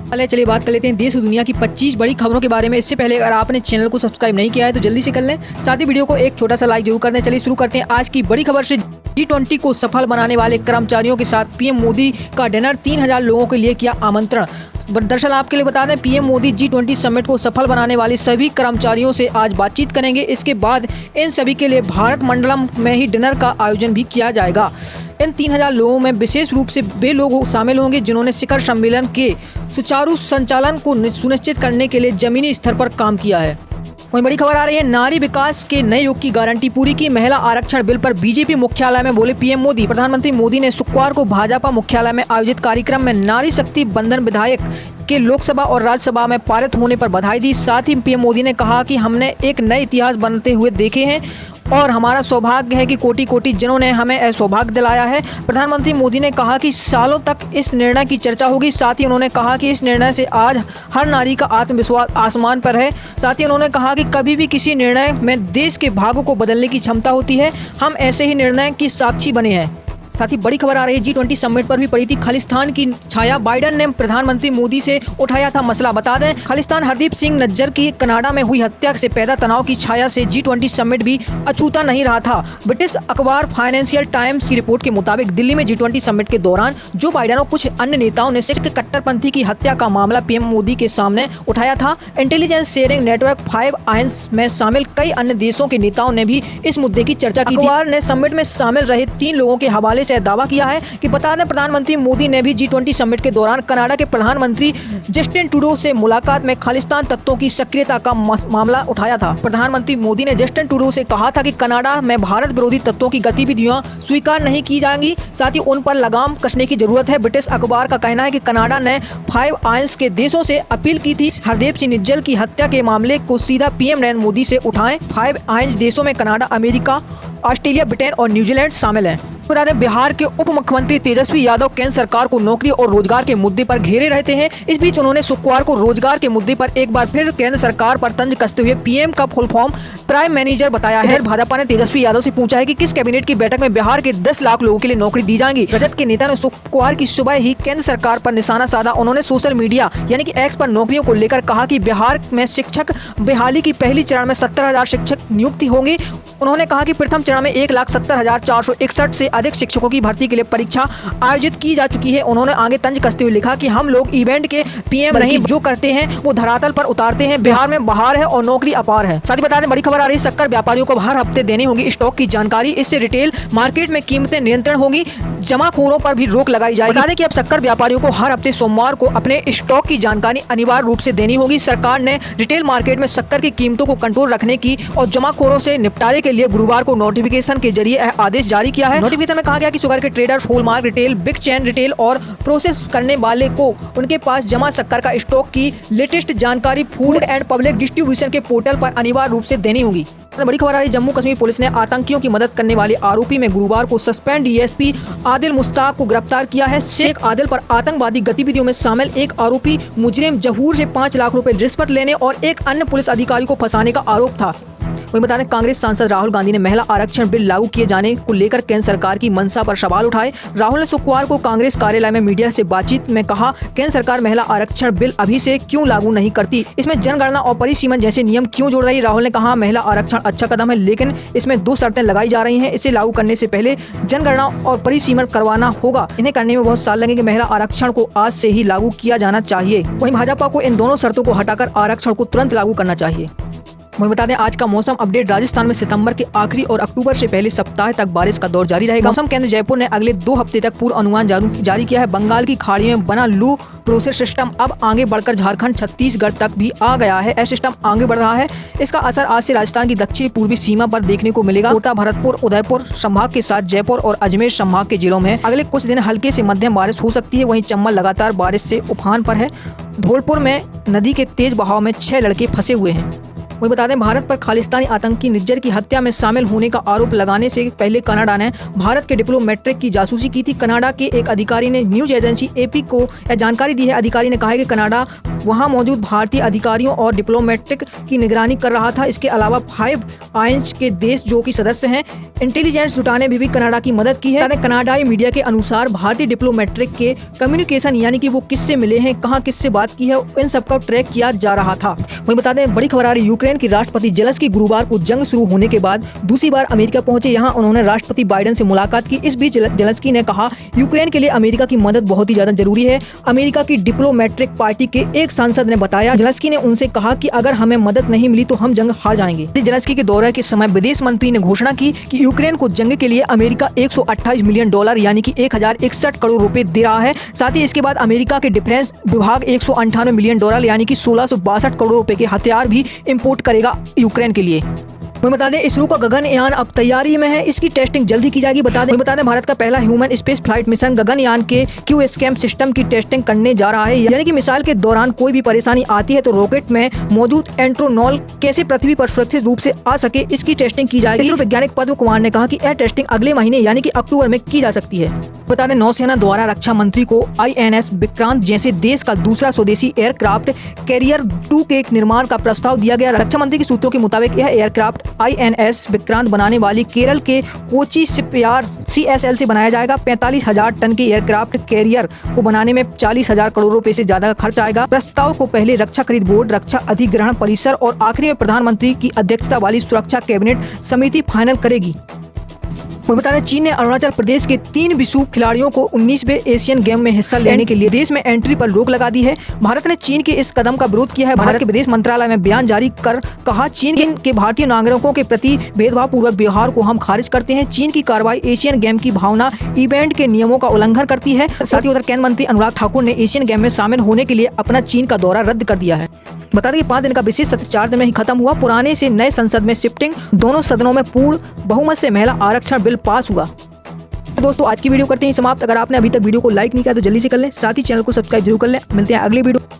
चलिए बात कर लेते हैं देश और दुनिया की 25 बड़ी खबरों के बारे में। इससे पहले अगर आपने चैनल को सब्सक्राइब नहीं किया है तो जल्दी से कर लें, साथ ही वीडियो को एक छोटा सा लाइक जरूर कर दें। चलिए शुरू करते हैं आज की बड़ी खबर से। G20 को सफल बनाने वाले कर्मचारियों के साथ पीएम मोदी का डिनर, 3000 लोगों के लिए किया आमंत्रण। दरअसल आपके लिए बता दें, पीएम मोदी G20 समिट को सफल बनाने वाले सभी कर्मचारियों से आज बातचीत करेंगे। इसके बाद इन सभी के लिए भारत मंडलम में ही डिनर का आयोजन भी किया जाएगा। इन 3000 लोगों में विशेष रूप से वे लोग शामिल होंगे जिन्होंने शिखर सम्मेलन के सुचारू संचालन को सुनिश्चित करने के लिए जमीनी स्तर पर काम किया है। वहीं बड़ी खबर आ रही है, नारी विकास के नए युग की गारंटी पूरी की। महिला आरक्षण बिल पर बीजेपी मुख्यालय में बोले पीएम मोदी। प्रधानमंत्री मोदी ने शुक्रवार को भाजपा मुख्यालय में आयोजित कार्यक्रम में नारी शक्ति बंधन विधेयक के लोकसभा और राज्यसभा में पारित होने पर बधाई दी। साथ ही पीएम मोदी ने कहा कि हमने एक नए इतिहास बनते हुए देखे हैं और हमारा सौभाग्य है कि कोटि कोटि जनों ने हमें सौभाग्य दिलाया है। प्रधानमंत्री मोदी ने कहा कि सालों तक इस निर्णय की चर्चा होगी। साथ ही उन्होंने कहा कि इस निर्णय से आज हर नारी का आत्मविश्वास आसमान पर है। साथ ही उन्होंने कहा कि कभी भी किसी निर्णय में देश के भाग्य को बदलने की क्षमता होती है। हम ऐसे ही निर्णय की साक्षी बने हैं। साथ ही बड़ी खबर आ रही है, G20 समिट पर भी पड़ी थी खालिस्तान की छाया। बाइडेन ने प्रधानमंत्री मोदी से उठाया था मसला। बता दें, खालिस्तान हरदीप सिंह नज्जर की कनाडा में हुई हत्या से पैदा तनाव की छाया से G20 समिट भी अछूता नहीं रहा था। ब्रिटिश अखबार फाइनेंशियल टाइम्स की रिपोर्ट के मुताबिक दिल्ली में G20 समिट के दौरान जो बाइडेन और कुछ अन्य नेताओं ने सिख कट्टरपंथी की हत्या का मामला पीएम मोदी के सामने उठाया था। इंटेलिजेंस शेयरिंग नेटवर्क 5 आयंस में शामिल कई अन्य देशों के नेताओं ने भी इस मुद्दे की चर्चा की। अखबार ने समिट में शामिल रहे 3 लोगों के हवाले से दावा किया है कि बता दें, प्रधानमंत्री मोदी ने भी G20 समिट के दौरान कनाडा के प्रधानमंत्री जस्टिन ट्रूडो से मुलाकात में खालिस्तान तत्वों की सक्रियता का मामला उठाया था। प्रधानमंत्री मोदी ने जस्टिन ट्रूडो से कहा था कि कनाडा में भारत विरोधी तत्वों की गतिविधियां स्वीकार नहीं की जाएंगी, साथ ही उन पर लगाम कसने की जरूरत है। ब्रिटिश अखबार का कहना है कि कनाडा ने 5 आयंस के देशों से अपील की थी हरदीप सिंह निज्जर की हत्या के मामले को सीधा पीएम नरेंद्र मोदी से उठाएं। 5 आयंस देशों में कनाडा, अमेरिका, ऑस्ट्रेलिया, ब्रिटेन और न्यूजीलैंड शामिल हैं। बता दें, बिहार के उप मुख्यमंत्री तेजस्वी यादव केंद्र सरकार को नौकरी और रोजगार के मुद्दे पर घेरे रहते हैं। इस बीच उन्होंने शुक्रवार को रोजगार के मुद्दे पर एक बार फिर केंद्र सरकार पर तंज कसते हुए पीएम का फुल फॉर्म प्राइम मैनेजर बताया है। भाजपा ने तेजस्वी यादव से पूछा है कि किस कैबिनेट की बैठक में बिहार के 10 लाख लोगों के लिए नौकरी दी जाएगी। रजत के नेता ने शुक्रवार की सुबह ही केंद्र सरकार पर निशाना साधा। उन्होंने सोशल मीडिया यानी कि एक्स पर नौकरियों को लेकर कहा कि बिहार में शिक्षक बहाली की पहली चरण में 70,000 शिक्षक नियुक्ति होंगी। उन्होंने कहा कि प्रथम चरण में 1,70,461 से अधिक शिक्षकों की भर्ती के लिए परीक्षा आयोजित की जा चुकी है। उन्होंने आगे तंज कसते हुए लिखा कि हम लोग इवेंट के पीएम नहीं, जो करते हैं वो धरातल पर उतारते हैं। बिहार में बहार है और नौकरी अपार है। साथ ही बता दें, बड़ी खबर आ रही है, शक्कर व्यापारियों को हर हफ्ते देनी होगी स्टॉक की जानकारी। इससे रिटेल मार्केट में कीमतें नियंत्रण होगी, जमाखोरों पर भी रोक लगाई जाएगी। बता दें कि अब शक्कर व्यापारियों को हर हफ्ते सोमवार को अपने स्टॉक की जानकारी अनिवार्य रूप से देनी होगी। सरकार ने रिटेल मार्केट में शक्कर की कीमतों को कंट्रोल रखने की और जमाखोरों से निपटारे के लिए गुरुवार को नोटिफिकेशन के जरिए आदेश जारी किया है। नोटिफिकेशन में कहा गया कि शुगर के traders, hallmark retail, big chain retail और प्रोसेस करने वाले को उनके पास जमा शक्कर का स्टॉक की लेटेस्ट जानकारी फूड एंड पब्लिक डिस्ट्रीब्यूशन के पोर्टल पर अनिवार्य रूप से देनी होगी। बड़ी खबर आ रही है, जम्मू कश्मीर पुलिस ने आतंकियों की मदद करने वाले आरोपी में गुरुवार को सस्पेंड डीएसपी आदिल मुश्ताक को गिरफ्तार किया है। शेख आदिल पर आतंकवादी गतिविधियों में शामिल एक आरोपी मुजरिम जहूर से 5 लाख रुपए रिश्वत लेने और एक अन्य पुलिस अधिकारी को फंसाने का आरोप था। वहीं बता दें, कांग्रेस सांसद राहुल गांधी ने महिला आरक्षण बिल लागू किए जाने को लेकर केंद्र सरकार की मंशा पर सवाल उठाए। राहुल ने शुक्रवार को कांग्रेस कार्यालय में मीडिया से बातचीत में कहा, केंद्र सरकार महिला आरक्षण बिल अभी से क्यों लागू नहीं करती, इसमें जनगणना और परिसीमन जैसे नियम क्यों जोड़ रही। राहुल ने कहा, महिला आरक्षण अच्छा कदम है, लेकिन इसमें 2 शर्तें लगाई जा रही हैं। इसे लागू करने से पहले जनगणना और परिसीमन करवाना होगा। इन्हें करने में बहुत साल लगेंगे। महिला आरक्षण को आज से ही लागू किया जाना चाहिए। वहीं भाजपा को इन दोनों शर्तों को हटाकर आरक्षण को तुरंत लागू करना चाहिए। वहीं बता दें, आज का मौसम अपडेट। राजस्थान में सितंबर के आखिरी और अक्टूबर से पहले सप्ताह तक बारिश का दौर जारी रहेगा। मौसम केंद्र जयपुर ने अगले 2 हफ्ते तक पूर्व अनुमान जारी किया है। बंगाल की खाड़ी में बना लू प्रोसेस सिस्टम अब आगे बढ़कर झारखंड, छत्तीसगढ़ तक भी आ गया है। यह सिस्टम आगे बढ़ रहा है। इसका असर आज से राजस्थान की दक्षिण पूर्वी सीमा पर देखने को मिलेगा। कोटा, भरतपुर, उदयपुर संभाग के साथ जयपुर और अजमेर संभाग के जिलों में अगले कुछ दिन हल्के से मध्यम बारिश हो सकती है। वहीं चंबल लगातार बारिश से उफान पर है। धौलपुर में नदी के तेज बहाव में 6 लड़के फंसे हुए हैं। वही बता दें, भारत पर खालिस्तानी आतंकी निज्जर की हत्या में शामिल होने का आरोप लगाने से पहले कनाडा ने भारत के डिप्लोमेट्रिक की जासूसी की थी। कनाडा के एक अधिकारी ने न्यूज एजेंसी एपी को यह जानकारी दी है। अधिकारी ने कहा है कि कनाडा वहां मौजूद भारतीय अधिकारियों और डिप्लोमेटिक की निगरानी कर रहा था। इसके अलावा 5 आयंस के देश जो कि सदस्य हैं, इंटेलिजेंस जुटाने में भी कनाडा की मदद की है। कनाडाई मीडिया के अनुसार भारतीय डिप्लोमेट्रिक के कम्युनिकेशन यानी कि वो किससे मिले हैं, कहां किससे बात की है, इन सब का ट्रैक किया जा रहा था। वहीं बता दें, बड़ी खबर आ रही, यूक्रेन के राष्ट्रपति जेलेंस्की गुरुवार को जंग शुरू होने के बाद दूसरी बार अमेरिका पहुंचे। यहाँ उन्होंने राष्ट्रपति बाइडेन से मुलाकात की। इस बीच जेलेंस्की ने कहा, यूक्रेन के लिए अमेरिका की मदद बहुत ही ज्यादा जरूरी है। अमेरिका की डिप्लोमेट्रिक पार्टी के एक सांसद ने बताया, जेलेंस्की ने उनसे कहा कि अगर हमें मदद नहीं मिली तो हम जंग हार जाएंगे। जेलेंस्की के दौरे के समय विदेश मंत्री ने घोषणा की कि यूक्रेन को जंग के लिए अमेरिका $128 मिलियन यानी कि 1061 करोड़ रुपए दे रहा है। साथ ही इसके बाद अमेरिका के डिफेंस विभाग $198 मिलियन यानी कि 1662 करोड़ रुपए के हथियार भी इंपोर्ट करेगा यूक्रेन के लिए। वही बता दें, इसरो का गगनयान अब तैयारी में है, इसकी टेस्टिंग जल्दी की जाएगी। बता दें भारत का पहला human space flight mission Gaganyaan के QSCAM सिस्टम की टेस्टिंग करने जा रहा है। यानी कि मिसाइल के दौरान कोई भी परेशानी आती है तो रॉकेट में मौजूद एंट्रोनॉल कैसे पृथ्वी पर सुरक्षित रूप से आ सके, इसकी टेस्टिंग की जाएगी। इसरो वैज्ञानिक पद्म कुमार ने कहा कि यह टेस्टिंग अगले महीने यानी कि अक्टूबर में की जा सकती है। बता दें, नौसेना द्वारा रक्षा मंत्री को INS विक्रांत जैसे देश का दूसरा स्वदेशी एयरक्राफ्ट कैरियर 2 के निर्माण का प्रस्ताव दिया गया। रक्षा मंत्री के सूत्रों के मुताबिक यह एयरक्राफ्ट INS विक्रांत बनाने वाली केरल के कोची शिपयार्ड CSL से बनाया जाएगा। 45,000 टन के एयरक्राफ्ट कैरियर को बनाने में 40,000 करोड़ रुपए से ज्यादा का खर्च आएगा। प्रस्ताव को पहले रक्षा खरीद बोर्ड, रक्षा अधिग्रहण परिसर और आखिरी में प्रधानमंत्री की अध्यक्षता वाली सुरक्षा कैबिनेट समिति फाइनल करेगी। बता दें, चीन ने अरुणाचल प्रदेश के 3 विशु खिलाड़ियों को 19वें एशियन गेम में हिस्सा लेने के लिए देश में एंट्री पर रोक लगा दी है। भारत ने चीन के इस कदम का विरोध किया है। भारत के विदेश मंत्रालय में बयान जारी कर कहा, चीन के भारतीय नागरिकों के प्रति भेदभाव पूर्वक व्यवहार को हम खारिज करते हैं। चीन की कार्रवाई एशियन गेम की भावना, इवेंट के नियमों का उल्लंघन करती है। साथ ही उधर केंद्रीय मंत्री अनुराग ठाकुर ने एशियन गेम में शामिल होने के लिए अपना चीन का दौरा रद्द कर दिया है। बता दें कि 5 दिन का विशेष सत्र 4 दिन में ही खत्म हुआ। पुराने से नए संसद में शिफ्टिंग, दोनों सदनों में पूर्ण बहुमत से महिला आरक्षण बिल पास हुआ। दोस्तों, आज की वीडियो करते हैं समाप्त। अगर आपने अभी तक वीडियो को लाइक नहीं किया तो जल्दी से कर लें, साथ ही चैनल को सब्सक्राइब जरूर कर लें। मिलते हैं अगली वीडियो।